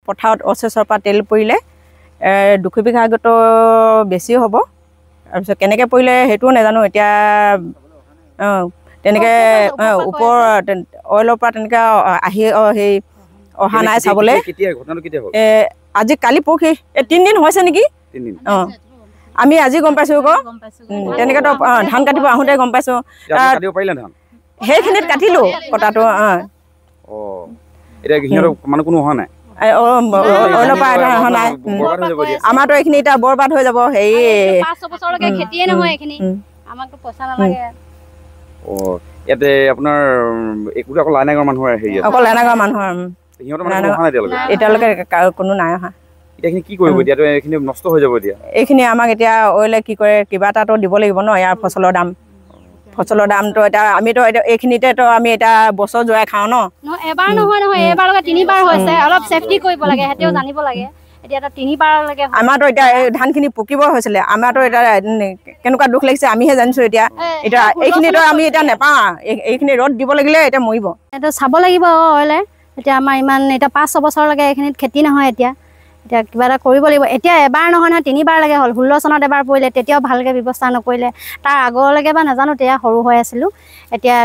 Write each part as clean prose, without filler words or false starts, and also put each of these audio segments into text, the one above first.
পথাৰত অচেছৰ পৰা তেল পৰিলে 2 বিঘাগত বেছি হ'ব। তাৰপিছত কেনেকৈ পৰিলে সেইটোও নাজানো এতিয়া। তেনেকৈ ওপৰ অইলৰ পৰা তেনেকৈ আহি সেই অহা নাই চাবলৈ। আজি কালি পৰহি 3 দিন হৈছে নেকি। আমি আজি গম পাইছোঁ আকৌ। তেনেকৈতো ধান কাটিব আহোঁতে গম পাইছোঁ। সেইখিনিত কাটিলোঁ কটাটো। অইলৰ পৰা অহা নাই। আমাৰতো এইখিনি এতিয়া বৰবাদ হৈ যাব। হেৰি 5 বছৰলৈকে খেতিয়ে নহয় এইখিনি। আমাকতো পইচা নালাগে। ইয়াতে আপোনাৰ একোটা অকল লাইনাগৰ মানুহৰ হেৰি আছে। অকল লাইনাগৰ মানুহৰ। এতিয়ালৈকে কোনো নাই অহা। এইখিনি কি কৰিব এতিয়া? এইখিনি নষ্ট হৈ যাব এতিয়া। এইখিনি আমাক এতিয়া অইলে কি কৰে, কিবা এটাতো দিব লাগিব ন। ইয়াৰ ফচলৰ দামটো এতিয়া আমিতো এতিয়া এইখিনিতেতো আমি এতিয়া বছৰ যোৱাই খাওঁ ন। এবাৰ নহয় এইবাৰলৈকে 3বাৰ হৈছে। অলপ চেফটি কৰিব লাগে, সেইটোও জানিব লাগে। এতিয়া 3বাৰলৈকে আমাৰতো এতিয়া ধানখিনি পকিব হৈছিলে। আমাৰতো এতিয়া কেনেকুৱা দুখ লাগিছে আমিহে জানিছোঁ। এতিয়া এইখিনিতো আমি এতিয়া নেপাওঁ। এইখিনি ৰ'দ দিব লাগিলে এতিয়া মৰিব। এইটো চাব লাগিব অইলে। এতিয়া আমাৰ ইমান এতিয়া 5-6 বছৰলৈকে এইখিনিত খেতি নহয়। এতিয়া কিবা এটা কৰিব লাগিব। এতিয়া এবাৰ নহয় 3বাৰ লাগে হ'ল। 16 চনত এবাৰ পৰিলে, তেতিয়াও ভালকৈ ব্যৱস্থা নকৰিলে। তাৰ আগলৈকে বা নাজানো, তেতিয়া সৰু হৈ আছিলোঁ। এতিয়া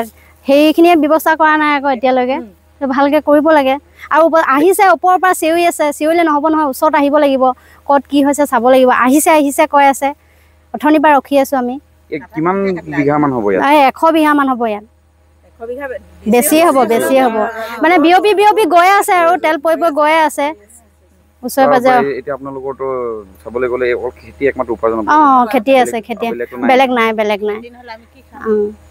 সেইখিনিয়ে ব্যৱস্থা কৰা নাই আকৌ এতিয়ালৈকে। ভালকৈ কৰিব লাগে। আৰু আহিছে ওপৰৰ পৰা চিঞৰি আছে। চিঞৰিলে নহ'ব নহয়, ওচৰত আহিব লাগিব। ক'ত কি হৈছে চাব লাগিব। আহিছে কৈ আছে। অথনিৰ পৰা ৰখি আছোঁ আমি। কিমান বিঘামান হ'ব ইয়াত? 100 বিঘামান হ'ব ইয়াত। বেছিয়ে হ'ব মানে বিয়পি গৈয়ে আছে আৰু তেল পৰি গৈয়ে আছে ওচৰে পাজৰে। এতিয়া আপোনালোকৰতো চাবলৈ গ'লে খেতি একমাত্ৰ উপাৰ্জন। খেতি আছে, খেতি বেলেগ নাই।